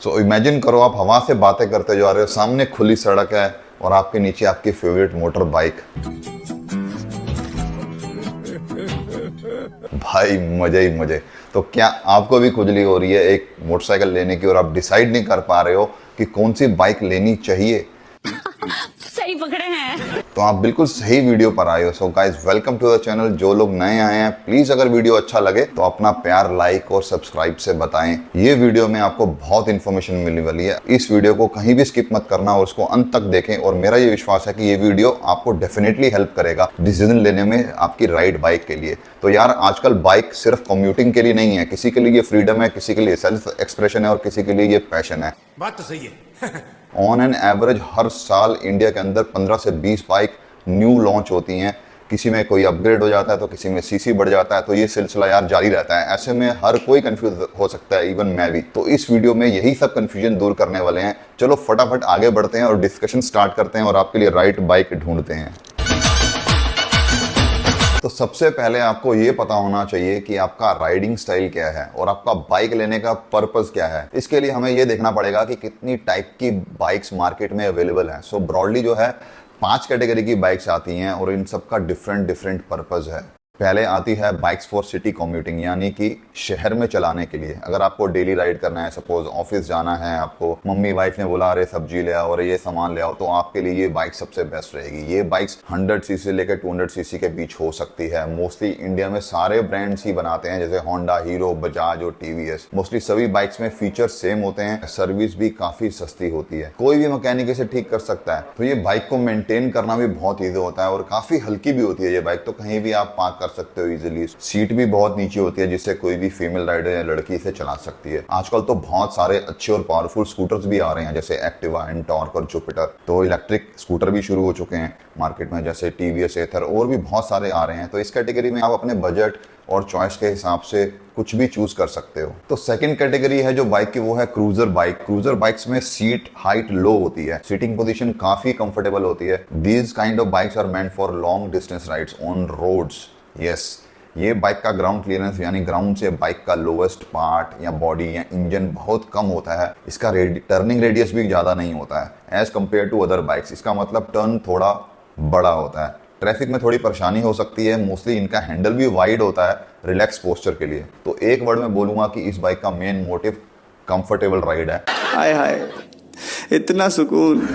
So imagine करो आप हवा से बातें करते जा रहे हो, सामने खुली सड़क है और आपके नीचे आपकी फेवरेट मोटर बाइक। भाई मजे ही मजे। तो क्या आपको भी खुजली हो रही है एक मोटरसाइकिल लेने की और आप डिसाइड नहीं कर पा रहे हो कि कौन सी बाइक लेनी चाहिए? सही पकड़े हैं। तो आप बिल्कुल सही वीडियो पर आए हो। So guys, welcome to the channel. जो लोग नए आए हैं प्लीज अगर वीडियो अच्छा लगे तो अपना प्यार लाइक और सब्सक्राइब से बताएं। ये वीडियो में आपको बहुत इन्फॉर्मेशन मिलने वाली है। इस वीडियो को कहीं भी स्किप मत करना और उसको अंत तक देखें। और मेरा ये विश्वास है कि ये वीडियो आपको डेफिनेटली हेल्प करेगा डिसीजन लेने में आपकी राइड बाइक के लिए। तो यार आजकल बाइक सिर्फ कम्यूटिंग के लिए नहीं है, किसी के लिए ये फ्रीडम है, किसी के लिए सेल्फ एक्सप्रेशन है और किसी के लिए ये पैशन है। बात तो सही है। ऑन एन एवरेज हर साल इंडिया के अंदर 15 से 20 बाइक न्यू लॉन्च होती हैं। किसी में कोई अपग्रेड हो जाता है तो किसी में सीसी बढ़ जाता है, तो ये सिलसिला यार जारी रहता है। ऐसे में हर कोई कंफ्यूज हो सकता है, इवन मैं भी। तो इस वीडियो में यही सब कंफ्यूजन दूर करने वाले हैं। चलो फटाफट आगे बढ़ते हैं और डिस्कशन स्टार्ट करते हैं और आपके लिए राइट बाइक ढूंढते हैं। तो सबसे पहले आपको ये पता होना चाहिए कि आपका राइडिंग स्टाइल क्या है और आपका बाइक लेने का पर्पस क्या है। इसके लिए हमें ये देखना पड़ेगा कि कितनी टाइप की बाइक्स मार्केट में अवेलेबल हैं। सो ब्रॉडली जो है 5 कैटेगरी की बाइक्स आती हैं और इन सबका डिफरेंट पर्पस है। पहले आती है बाइक्स फॉर सिटी कम्यूटिंग, यानी कि शहर में चलाने के लिए। अगर आपको डेली राइड करना है, सपोज ऑफिस जाना है, आपको मम्मी वाइफ ने बोला अरे सब्जी ले आओ और ये सामान ले आओ, तो आपके लिए ये बाइक सबसे बेस्ट रहेगी। ये बाइक्स 100 सीसी से लेकर 200 सीसी के बीच हो सकती है। मोस्टली इंडिया में सारे ब्रांड्स ही बनाते हैं, जैसे होंडा, हीरो, बजाज और टीवीएस। मोस्टली सभी बाइक्स में फीचर्स सेम होते हैं, सर्विस भी काफी सस्ती होती है, कोई भी मैकेनिक इसे ठीक कर सकता है। तो ये बाइक को मेंटेन करना भी बहुत ईजी होता है और काफी हल्की भी होती है ये बाइक, तो कहीं भी आप पार्क कर सकते हो इजीली। सीट भी बहुत नीचे होती है जिससे कोई भी फीमेल राइडर या लड़की इसे चला सकती है। आजकल तो बहुत सारे अच्छे और पावरफुल स्कूटर्स भी आ रहे हैं, जैसे एक्टिवा, एंटॉर्क और जुपिटर। तो इलेक्ट्रिक स्कूटर भी शुरू हो चुके हैं मार्केट में, जैसे टीवीएस, एथर और भी बहुत सारे आ रहे हैं। तो इस कैटेगरी में आप अपने बजट और चॉइस के हिसाब से कुछ भी चूज कर सकते हो। तो सेकंड कैटेगरी है जो बाइक की, वो है क्रूजर बाइक। क्रूजर बाइक्स में सीट हाइट लो होती है, सीटिंग पोजीशन काफी कंफर्टेबल होती है। These kind of bikes are meant for long distance rides on roads. Yes, ये बाइक का ग्राउंड क्लियरेंस यानी ग्राउंड से बाइक का लोवेस्ट पार्ट या बॉडी या इंजन बहुत कम होता है। इसका टर्निंग रेडियस भी ज्यादा नहीं होता है as compare to other bikes. इसका मतलब टर्न थोड़ा बड़ा होता है। ट्रैफिक में थोड़ी परेशानी हो सकती है। मोस्टली इनका हैंडल भी वाइड होता है रिलैक्स पोस्चर के लिए। तो एक वर्ड में बोलूंगा कि इस बाइक का मेन मोटिव कंफर्टेबल राइड है। हाय हाय, इतना सुकून।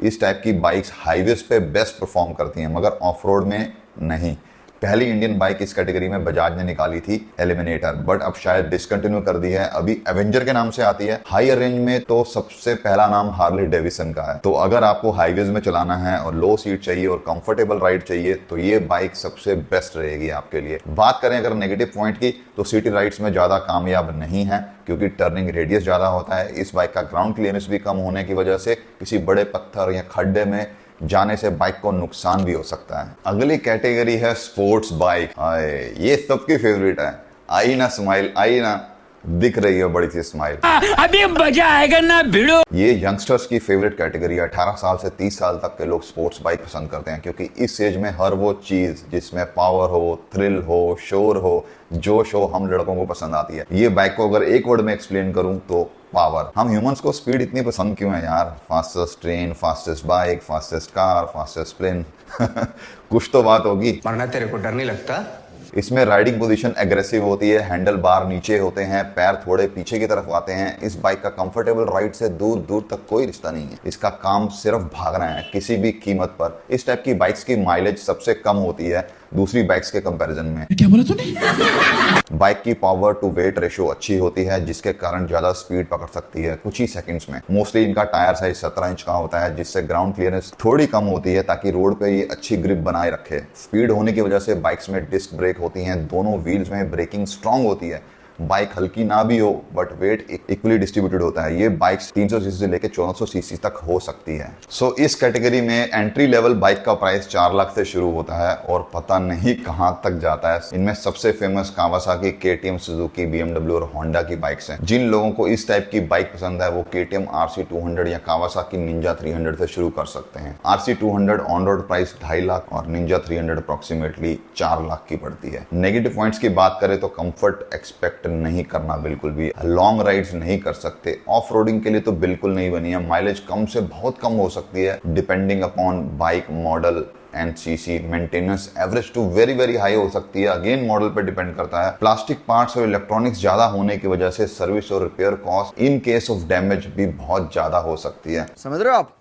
इस टाइप की बाइक्स हाईवेज पे बेस्ट परफॉर्म करती हैं, मगर ऑफ रोड में नहीं। पहली इंडियन बाइक इस कैटेगरी में बजाज ने निकाली थी, एलिमिनेटर, बट अब शायद डिसकंटिन्यू कर दी है। अभी एवेंजर के नाम से आती है। हायर रेंज में तो सबसे पहला नाम हार्ले डेविसन का है। तो अगर आपको हाईवेज में चलाना है और लो सीट चाहिए और कंफर्टेबल राइड चाहिए तो ये बाइक सबसे बेस्ट रहेगी आपके लिए। बात करें अगर नेगेटिव पॉइंट की, तो सिटी राइड्स में ज्यादा कामयाब नहीं है क्योंकि टर्निंग रेडियस ज्यादा होता है। इस बाइक का ग्राउंड क्लियरेंस भी कम होने की वजह से किसी बड़े पत्थर या खड्डे में जाने से बाइक को नुकसान भी हो सकता है। अगली कैटेगरी है स्पोर्ट्स बाइक। ये सबकी फेवरेट है। आई ना स्माइल, आई ना, दिख रही है बड़ी सी स्माइल। अभी मजा आएगा ना भिड़ो। ये यंगस्टर्स की फेवरेट कैटेगरी है। 18 साल से 30 साल तक के लोग स्पोर्ट्स बाइक पसंद करते हैं क्योंकि इस एज में हर वो चीज जिसमें पावर हो, थ्रिल हो, शोर हो, जोश हो, हम लड़कों को पसंद आती है। ये बाइक को अगर एक वर्ड में एक्सप्लेन करूं तो पावर। हम ह्यूमंस को स्पीड इतनी पसंद क्यों है यार? Fastest train, fastest bike, fastest car, fastest plane कुछ तो बात होगी। मरना तेरे को डर नहीं लगता? इसमें राइडिंग पोजीशन एग्रेसिव होती है, हैंडल बार नीचे होते हैं, पैर थोड़े पीछे की तरफ आते हैं। इस बाइक का कंफर्टेबल राइड से दूर दूर तक कोई रिश्ता नहीं है। इसका काम सिर्फ भागना है किसी भी कीमत पर। इस टाइप की बाइक्स की माइलेज सबसे कम होती है दूसरी बाइक्स के कंपैरिजन में। क्या बोला तूने? बाइक की पावर टू वेट रेशियो अच्छी होती है जिसके कारण ज्यादा स्पीड पकड़ सकती है कुछ ही सेकंड्स में। मोस्टली इनका टायर साइज 17 इंच का होता है जिससे ग्राउंड क्लियरेंस थोड़ी कम होती है ताकि रोड पे ये अच्छी ग्रिप बनाए रखे। स्पीड होने की वजह से बाइक्स में डिस्क ब्रेक होती हैं, दोनों व्हील्स में ब्रेकिंग स्ट्रांग होती है। बाइक हल्की ना भी हो बट वेट इक्वली डिस्ट्रीब्यूटेड होता है। ये बाइक्स 300 सीसी से लेकर 1400 सीसी तक हो सकती है। सो इस कैटेगरी में एंट्री लेवल बाइक का प्राइस 4 लाख से शुरू होता है और पता नहीं कहां तक जाता है। इनमें सबसे famous Kawasaki, KTM, Suzuki, BMW और होंडा की बाइक्स हैं। जिन लोगों को इस टाइप की बाइक पसंद है वो केटीएम RC 200 या कावासाकी निंजा 300 से शुरू कर सकते हैं। RC 200 on road price 2.5 lakh और निंजा 300 अप्रोक्सीमेटली 4 लाख की पड़ती है। नेगेटिव पॉइंट्स की बात करें तो कंफर्ट एक्सपेक्ट एक्सपेक्ट नहीं करना बिल्कुल भी। लॉन्ग राइड्स नहीं कर सकते, ऑफ रोडिंग के लिए तो बिल्कुल नहीं बनी है। माइलेज कम से बहुत कम हो सकती है depending upon bike model and CC. Maintenance average to very very high हो सकती है, अगेन मॉडल पर डिपेंड करता है। प्लास्टिक पार्ट्स और इलेक्ट्रॉनिक्स ज्यादा होने की वजह से सर्विस और repair cost in case of damage भी बहुत ज्यादा हो सकती है। समझ रहे हो आप?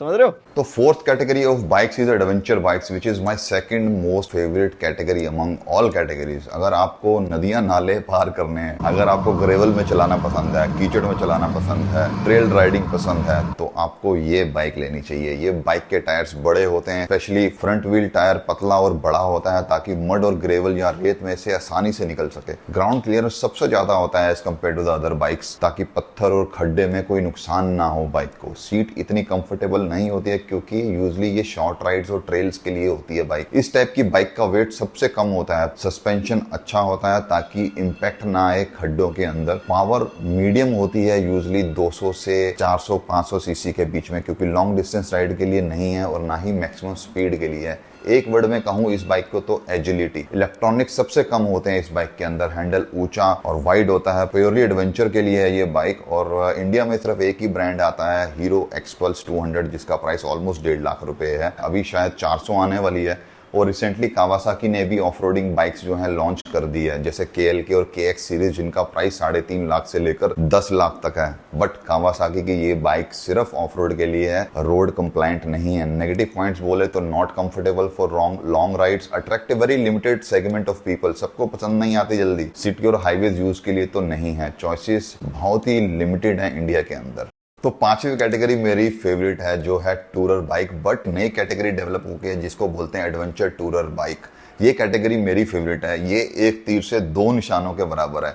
समझ रहे हो? तो fourth category of bikes is adventure bikes, which is my second most favourite category among all categories. अगर आपको नदियां नाले पार करने हैं, अगर आपको ग्रेवल में चलाना पसंद है, कीचड़ में चलाना पसंद है, ट्रेल राइडिंग पसंद है, तो आपको ये बाइक लेनी चाहिए। ये बाइक के टायर्स बड़े होते हैं, स्पेशली फ्रंट व्हील टायर पतला और बड़ा होता है ताकि मड और ग्रेवल या रेत में से आसानी से निकल सके। ग्राउंड क्लियरेंस सबसे ज्यादा होता है as compare to the other bikes, ताकि पत्थर और खड्डे में कोई नुकसान ना हो बाइक को। सीट इतनी कंफर्टेबल नहीं होती है क्योंकि यूजली ये शॉर्ट राइड्स और ट्रेल्स के लिए होती है बाइक। इस टाइप की बाइक का वेट सबसे कम होता है। सस्पेंशन अच्छा होता है ताकि इंपैक्ट ना आए खड्डों के अंदर। पावर मीडियम होती है यूजली 200 से 400-500 सीसी के बीच में, क्योंकि लॉन्ग डिस्टेंस राइड के लिए नहीं है और ना ही मैक्सिमम स्पीड के लिए है। एक वर्ड में कहूं इस बाइक को तो एजिलिटी। इलेक्ट्रॉनिक्स सबसे कम होते हैं इस बाइक के अंदर। हैंडल ऊंचा और वाइड होता है, प्योरली एडवेंचर के लिए है ये बाइक। और इंडिया में सिर्फ एक ही ब्रांड आता है, हीरो एक्सपल्स 200, जिसका प्राइस ऑलमोस्ट 1.5 लाख रुपए है। अभी शायद 400 आने वाली है। और रिसेंटली कावासाकी ने भी ऑफ रोडिंग बाइक्स जो हैं लॉन्च कर दी है, जैसे KLK और KX सीरीज, जिनका प्राइस 3.5 लाख से लेकर 10 लाख तक है। बट कावासाकी की ये बाइक सिर्फ ऑफ रोड के लिए है, रोड कंप्लाइंट नहीं है। नेगेटिव पॉइंट्स बोले तो not comfortable for long rides, attract very limited segment of people, सबको पसंद नहीं आती जल्दी। सिटी और हाईवेज यूज के लिए तो नहीं है, चॉइसेस बहुत ही लिमिटेड है इंडिया के अंदर। तो पांचवी कैटेगरी मेरी फेवरेट है, जो है टूरर बाइक। बट नई कैटेगरी डेवलप हो गई है जिसको बोलते हैं एडवेंचर टूरर बाइक। ये कैटेगरी मेरी फेवरेट है। ये एक तीर से 2 निशानों के बराबर है।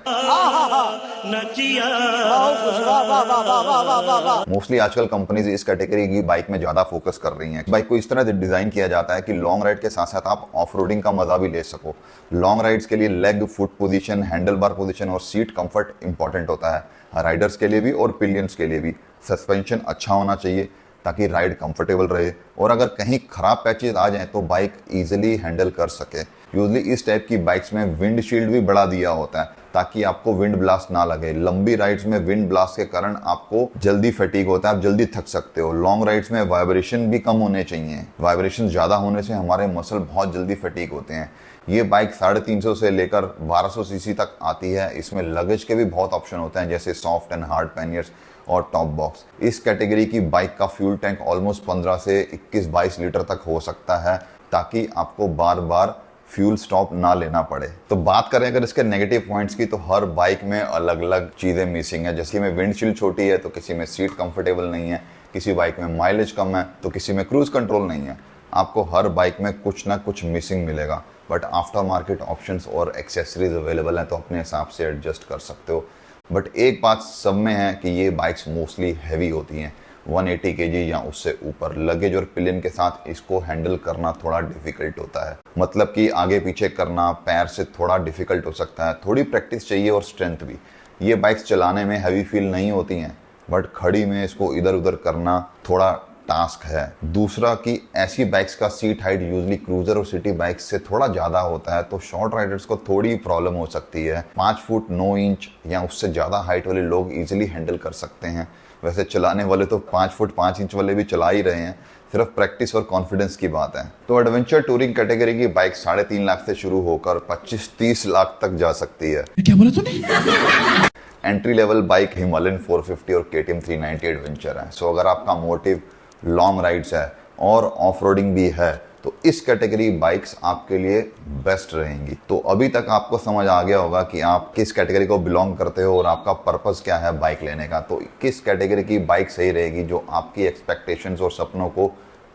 मोस्टली आजकल कंपनीज इस कैटेगरी की बाइक में ज्यादा फोकस कर रही हैं। बाइक को इस तरह डिजाइन किया जाता है कि लॉन्ग राइड के साथ साथ आप ऑफ रोडिंग का मजा भी ले सको। लॉन्ग राइड्स के लिए leg, foot position, handle bar position और सीट कंफर्ट इंपॉर्टेंट होता है, राइडर्स के लिए भी और पिलियंस के लिए भी। सस्पेंशन अच्छा होना चाहिए ताकि राइड कंफर्टेबल रहे, और अगर कहीं खराब पैचेस आ जाएं तो बाइक इजीली हैंडल कर सके। यूजली इस टाइप की बाइक्स में विंड शील्ड भी बढ़ा दिया होता है ताकि आपको विंड ब्लास्ट ना लगे। लंबी राइड्स में विंड ब्लास्ट के कारण आपको जल्दी फटीग होता है, आप जल्दी थक सकते हो। लॉन्ग राइड्स में वाइब्रेशन भी कम होने चाहिए, वाइब्रेशन ज्यादा होने से हमारे मसल बहुत जल्दी फटीग होते हैं। ये बाइक 350 से लेकर 1200 सीसी तक आती है। इसमें लगेज के भी बहुत ऑप्शन होते हैं, जैसे सॉफ्ट एंड हार्ड पैनियर्स और टॉप बॉक्स। इस कैटेगरी की बाइक का फ्यूल टैंक ऑलमोस्ट 15 से 21-22 लीटर तक हो सकता है, ताकि आपको बार बार फ्यूल स्टॉप ना लेना पड़े। तो बात करें अगर इसके नेगेटिव पॉइंट्स की, तो हर बाइक में अलग अलग चीजें मिसिंग है। जैसे में विंडशील्ड छोटी है तो किसी में सीट कंफर्टेबल नहीं है, किसी बाइक में माइलेज कम है तो किसी में क्रूज कंट्रोल नहीं है। आपको हर बाइक में कुछ ना कुछ मिसिंग मिलेगा। बट आफ्टर मार्केट ऑप्शंस और एक्सेसरीज अवेलेबल हैं, तो अपने हिसाब से एडजस्ट कर सकते हो। बट एक बात सब में है कि ये बाइक्स मोस्टली हैवी होती हैं, 180 kg या उससे ऊपर। लगेज और पिलियन के साथ इसको हैंडल करना थोड़ा डिफिकल्ट होता है, मतलब कि आगे पीछे करना पैर से थोड़ा डिफिकल्ट हो सकता है। थोड़ी प्रैक्टिस चाहिए और स्ट्रेंथ भी। ये बाइक्स चलाने में हैवी फील नहीं होती हैं, बट खड़ी में इसको इधर उधर करना थोड़ा टास्क है। दूसरा कि ऐसी बाइक्स का सीट हाइट यूजली क्रूजर और सिटी बाइक्स से थोड़ा ज्यादा होता है, तो शॉर्ट राइडर्स को थोड़ी प्रॉब्लम हो सकती है। 5 फुट 9 इंच या उससे ज्यादा हाइट वाले लोग इजीली हैंडल कर सकते हैं। वैसे चलाने वाले तो 5 फुट 5 इंच वाले भी चला ही रहे हैं, सिर्फ प्रैक्टिस और कॉन्फिडेंस की बात है। तो एडवेंचर टूरिंग कैटेगरी की बाइक 3.5 लाख से शुरू होकर 25-30 लाख तक जा सकती है। क्या बोला तूने? एंट्री लेवल बाइक हिमालयन 450 और KTM 390 एडवेंचर है। सो अगर आपका मोटिव लॉन्ग राइड्स है और ऑफ रोडिंग भी है, तो इस कैटेगरी बाइक्स आपके लिए बेस्ट रहेंगी। तो अभी तक आपको समझ आ गया होगा कि आप किस कैटेगरी को बिलोंग करते हो और आपका पर्पस क्या है बाइक लेने का। तो किस कैटेगरी की बाइक सही रहेगी जो आपकी एक्सपेक्टेशंस और सपनों को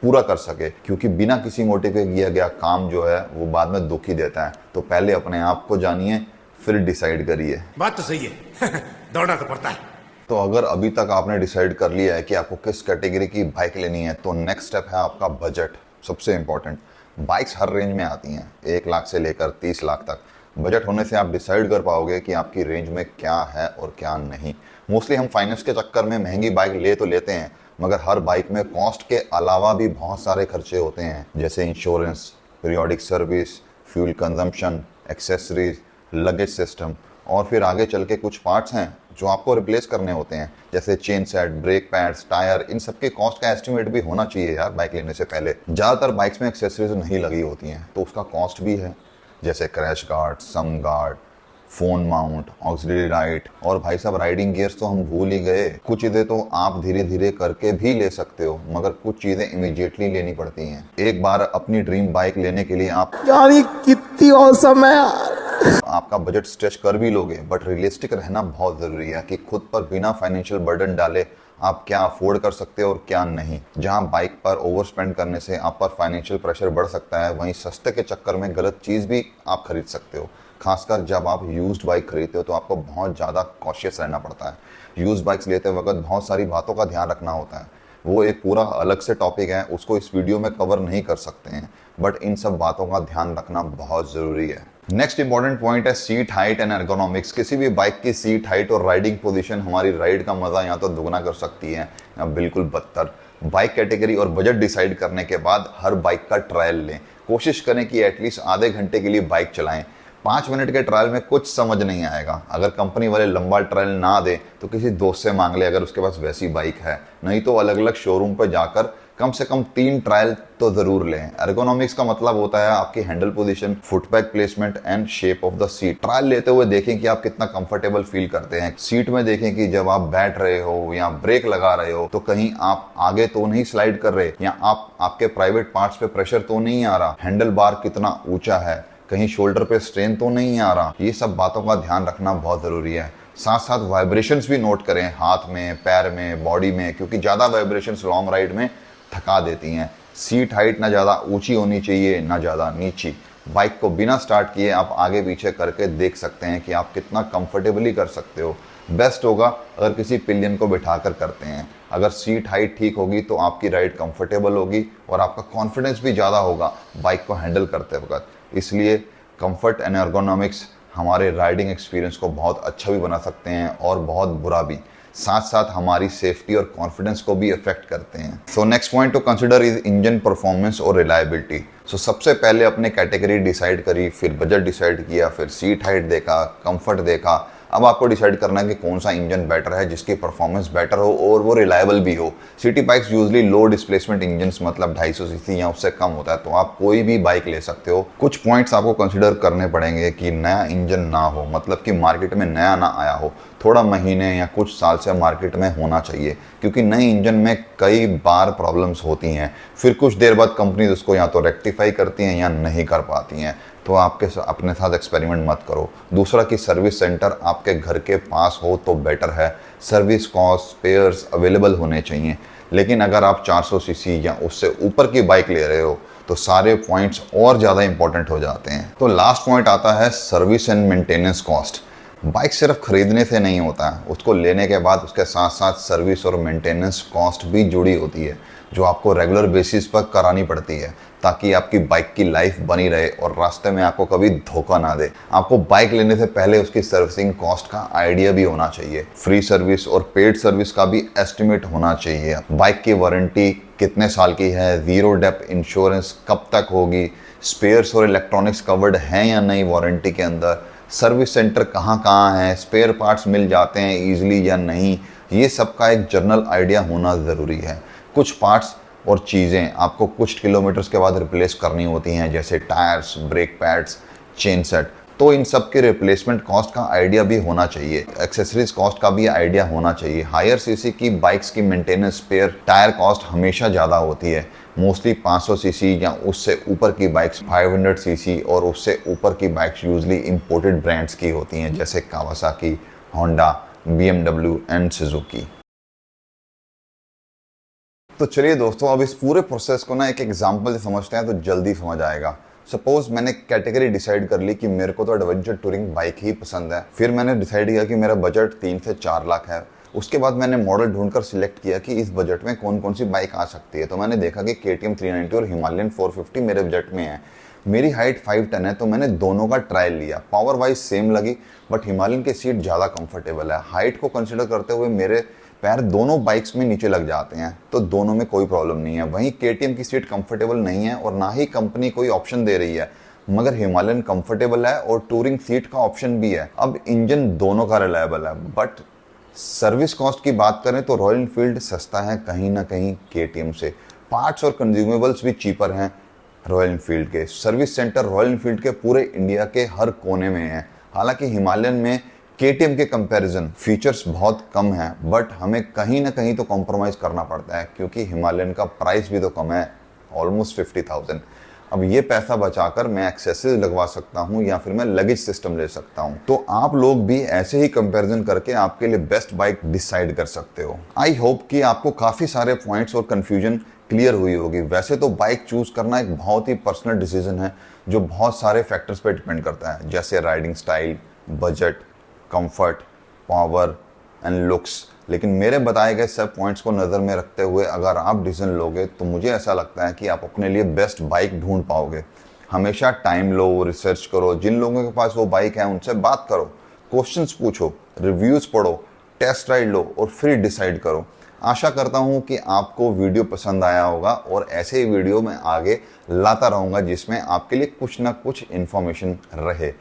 पूरा कर सके, क्योंकि बिना किसी मोटिव के किया गया काम जो है वो बाद में दुख ही देता है। तो पहले अपने आप को जानिए, फिर डिसाइड करिए। बात तो सही है। दौड़ना तो पड़ता है। तो अगर अभी तक आपने डिसाइड कर लिया है कि आपको किस कैटेगरी की बाइक लेनी है, तो नेक्स्ट स्टेप है आपका बजट। सबसे इंपॉर्टेंट, बाइक्स हर रेंज में आती हैं, 1 लाख से लेकर 30 लाख तक। बजट होने से आप डिसाइड कर पाओगे कि आपकी रेंज में क्या है और क्या नहीं। मोस्टली हम फाइनेंस के चक्कर में महंगी बाइक ले तो लेते हैं, मगर हर बाइक में कॉस्ट के अलावा भी बहुत सारे खर्चे होते हैं, जैसे insurance, periodic service, fuel consumption, accessories, luggage system. और फिर आगे चल के कुछ पार्ट्स हैं जो आपको रिप्लेस करने होते हैं, जैसे chain set, brake pads, tyre, इन सब के कॉस्ट का एस्टिमेट भी होना चाहिए यार बाइक लेने से पहले। ज़्यादातर बाइक्स में एक्सेसरीज नहीं लगी होती हैं तो उसका कॉस्ट भी है, जैसे crash guard, sump guard, phone mount, auxiliary light, और भाई साहब राइडिंग गियर्स तो हम भूल ही गए। कुछ चीजें तो आप धीरे धीरे करके भी ले सकते हो, मगर कुछ चीजें इमीडिएटली लेनी पड़ती हैं। एक बार अपनी ड्रीम बाइक लेने के लिए आप यार ये कितनी औसम है यार। आपका बजट स्ट्रेच कर भी लोगे, बट रियलिस्टिक रहना बहुत जरूरी है कि खुद पर बिना फाइनेंशियल बर्डन डाले आप क्या अफोर्ड कर सकते हो और क्या नहीं। जहां बाइक पर ओवर स्पेंड करने से आप पर फाइनेंशियल प्रेशर बढ़ सकता है, वहीं सस्ते के चक्कर में गलत चीज भी आप खरीद सकते हो। खासकर जब आप यूज्ड बाइक खरीदते हो तो आपको बहुत ज़्यादा कॉशियस रहना पड़ता है। यूज्ड बाइक्स लेते वक्त बहुत सारी बातों का ध्यान रखना होता है, वो एक पूरा अलग से टॉपिक है, उसको इस वीडियो में कवर नहीं कर सकते हैं, बट इन सब बातों का ध्यान रखना बहुत ज़रूरी है। नेक्स्ट इंपॉर्टेंट पॉइंट है सीट हाइट एंड एर्गोनॉमिक्स। किसी भी बाइक की सीट हाइट और राइडिंग पोजीशन हमारी राइड का मजा या तो दुगना कर सकती है या बिल्कुल बदतर। बाइक कैटेगरी और बजट डिसाइड करने के बाद हर बाइक का ट्रायल लें। कोशिश करें कि एटलीस्ट आधे घंटे के लिए बाइक चलाएं। 5 मिनट के ट्रायल में कुछ समझ नहीं आएगा। अगर कंपनी वाले लंबा ट्रायल ना दे तो किसी दोस्त से मांग ले अगर उसके पास वैसी बाइक है, नहीं तो अलग अलग शोरूम पर जाकर कम से कम 3 ट्रायल तो जरूर लें। एर्गोनॉमिक्स का मतलब होता है आपकी handle position, footpeg placement and shape of the seat. Trial लेते हुए देखें कि आप कितना कंफर्टेबल फील करते हैं। सीट में देखें कि जब आप बैठ रहे हो या ब्रेक लगा रहे हो तो कहीं आप आगे तो नहीं स्लाइड कर रहे, या आपके प्राइवेट पार्ट्स पे प्रेशर तो नहीं आ रहा, हैंडल बार कितना ऊंचा है, कहीं शोल्डर पे स्ट्रेन तो नहीं आ रहा। ये सब बातों का ध्यान रखना बहुत जरूरी है। साथ साथ वाइब्रेशंस भी नोट करें, हाथ में, पैर में, बॉडी में, क्योंकि ज्यादा वाइब्रेशंस लॉन्ग राइड में थका देती हैं। सीट हाइट ना ज्यादा ऊंची होनी चाहिए ना ज्यादा नीची। बाइक को बिना स्टार्ट किए आप आगे पीछे करके देख सकते हैं कि आप कितना कंफर्टेबली कर सकते हो। बेस्ट होगा अगर किसी पिलियन को बिठाकर करते हैं। अगर सीट हाइट ठीक होगी तो आपकी राइड कंफर्टेबल होगी और आपका कॉन्फिडेंस भी ज़्यादा होगा बाइक को हैंडल करते वक्त। इसलिए कंफर्ट एंड एर्गोनॉमिक्स हमारे राइडिंग एक्सपीरियंस को बहुत अच्छा भी बना सकते हैं और बहुत बुरा भी। साथ साथ हमारी सेफ्टी और कॉन्फिडेंस को भी अफेक्ट करते हैं। So next point two consider is engine performance और रिलायबिलिटी। सो सबसे पहले अपने कैटेगरी डिसाइड करी, फिर बजट डिसाइड किया, फिर सीट हाइट देखा, कंफर्ट देखा। अब आपको डिसाइड करना है कि कौन सा इंजन बेटर है जिसकी परफॉर्मेंस बेटर हो और वो रिलायबल भी हो। सिटी बाइक्स यूजली लो डिस्प्लेसमेंट इंजन मतलब 250 सीसी या उससे कम होता है, तो आप कोई भी बाइक ले सकते हो। कुछ पॉइंट्स आपको कंसिडर करने पड़ेंगे कि नया इंजन ना हो, मतलब कि मार्केट में नया ना आया हो, थोड़ा महीने या कुछ साल से मार्केट में होना चाहिए, क्योंकि नए इंजन में कई बार प्रॉब्लम्स होती हैं। फिर कुछ देर बाद कंपनी उसको या तो रेक्टिफाई करती हैं या नहीं कर पाती हैं, तो आपके अपने साथ एक्सपेरिमेंट मत करो। दूसरा कि सर्विस सेंटर आपके घर के पास हो तो बेटर है। सर्विस कॉस्ट, स्पेयर्स अवेलेबल होने चाहिए। लेकिन अगर आप 400 सीसी या उससे ऊपर की बाइक ले रहे हो तो सारे पॉइंट्स और ज़्यादा इंपॉर्टेंट हो जाते हैं। तो लास्ट पॉइंट आता है service and maintenance cost. Bike सिर्फ खरीदने से नहीं होता है, उसको लेने के बाद उसके साथ साथ सर्विस और मेंटेनेंस कॉस्ट भी जुड़ी होती है, जो आपको रेगुलर बेसिस पर करानी पड़ती है ताकि आपकी बाइक की लाइफ बनी रहे और रास्ते में आपको कभी धोखा ना दे। आपको बाइक लेने से पहले उसकी सर्विसिंग कॉस्ट का आइडिया भी होना चाहिए। फ्री सर्विस और पेड सर्विस का भी एस्टिमेट होना चाहिए। बाइक की वारंटी कितने साल की है, जीरो डेप्थ इंश्योरेंस कब तक होगी, स्पेयर्स और इलेक्ट्रॉनिक्स कवर्ड हैं या नहीं वारंटी के अंदर, सर्विस सेंटर कहाँ है, स्पेयर पार्ट्स मिल जाते हैं ईजिली या नहीं, ये सब का एक जनरल आइडिया होना ज़रूरी है। कुछ पार्ट्स और चीज़ें आपको कुछ किलोमीटर्स के बाद रिप्लेस करनी होती हैं, जैसे tyres, brake pads, chain set, तो इन सब के रिप्लेसमेंट कॉस्ट का आइडिया भी होना चाहिए। एक्सेसरीज कॉस्ट का भी आइडिया होना चाहिए। हायर सीसी की बाइक्स की मेंटेनेंस, स्पेयर, टायर कॉस्ट हमेशा ज़्यादा होती है। मोस्टली 500 सीसी या उससे ऊपर की बाइक्स, 500 सीसी और उससे ऊपर की बाइक्स यूजली इंपोर्टेड ब्रांड्स की होती हैं, जैसे Kawasaki, Honda, BMW and Suzuki. तो चलिए दोस्तों, अब इस पूरे प्रोसेस को ना एक एग्जांपल से समझते हैं तो जल्दी समझ आएगा। सपोज मैंने कैटेगरी डिसाइड कर ली कि मेरे को तो एडवेंचर टूरिंग बाइक ही पसंद है। फिर मैंने डिसाइड किया कि मेरा बजट 3 से 4 लाख है। उसके बाद मैंने मॉडल ढूंढकर सिलेक्ट किया कि इस बजट में कौन कौन सी बाइक आ सकती है। तो मैंने देखा कि KTM 390 और हिमालयन 450 मेरे बजट में है। मेरी हाइट 5'10" है, तो मैंने दोनों का ट्रायल लिया। पावर वाइज सेम लगी, बट हिमालयन की सीट ज़्यादा कंफर्टेबल है। हाइट को कंसिडर करते हुए मेरे पैर दोनों बाइक्स में नीचे लग जाते हैं, तो दोनों में कोई प्रॉब्लम नहीं है। वहीं KTM की सीट कंफर्टेबल नहीं है और ना ही कंपनी कोई ऑप्शन दे रही है। मगर हिमालयन कंफर्टेबल है और टूरिंग सीट का ऑप्शन भी है। अब इंजन दोनों का रिलायबल है, बट सर्विस कॉस्ट की बात करें तो रॉयल एनफील्ड सस्ता है कहीं ना कहीं केटीएम से। पार्ट्स और कंज्यूमेबल्स भी चीपर हैं रॉयल एनफील्ड के। सर्विस सेंटर रॉयल एनफील्ड के पूरे इंडिया के हर कोने में है। हालांकि हिमालयन में केटीएम के कंपैरिजन फीचर्स बहुत कम हैं, बट हमें कहीं ना कहीं तो कॉम्प्रोमाइज़ करना पड़ता है क्योंकि हिमालयन का प्राइस भी तो कम है, ऑलमोस्ट 50,000। अब ये पैसा बचाकर मैं एक्सेसरीज लगवा सकता हूँ या फिर मैं लगेज सिस्टम ले सकता हूँ। तो आप लोग भी ऐसे ही कंपैरिजन करके आपके लिए बेस्ट बाइक डिसाइड कर सकते हो। आई होप कि आपको काफ़ी सारे पॉइंट्स और कन्फ्यूजन क्लियर हुई होगी। वैसे तो बाइक चूज करना एक बहुत ही पर्सनल डिसीजन है जो बहुत सारे फैक्टर्स पे डिपेंड करता है, जैसे riding style, budget, comfort, power and looks. लेकिन मेरे बताए गए सब पॉइंट्स को नज़र में रखते हुए अगर आप डिसीजन लोगे तो मुझे ऐसा लगता है कि आप अपने लिए बेस्ट बाइक ढूंढ पाओगे। हमेशा टाइम लो, रिसर्च करो, जिन लोगों के पास वो बाइक है उनसे बात करो, क्वेश्चंस पूछो, रिव्यूज़ पढ़ो, टेस्ट राइड लो और फिर डिसाइड करो। आशा करता हूं कि आपको वीडियो पसंद आया होगा और ऐसे ही वीडियो मैं आगे लाता रहूंगा जिसमें आपके लिए कुछ ना कुछ इन्फॉर्मेशन रहे।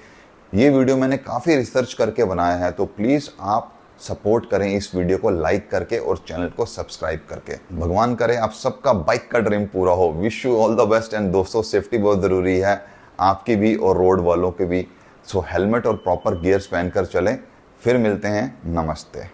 ये वीडियो मैंने काफ़ी रिसर्च करके बनाया है, तो प्लीज़ आप सपोर्ट करें इस वीडियो को लाइक करके और चैनल को सब्सक्राइब करके। भगवान करे आप सबका बाइक का ड्रीम पूरा हो। Wish you all the best. And दोस्तों, सेफ्टी बहुत ज़रूरी है, आपकी भी और रोड वालों की भी। सो हेलमेट और प्रॉपर गियर्स पहनकर चलें। फिर मिलते हैं, नमस्ते।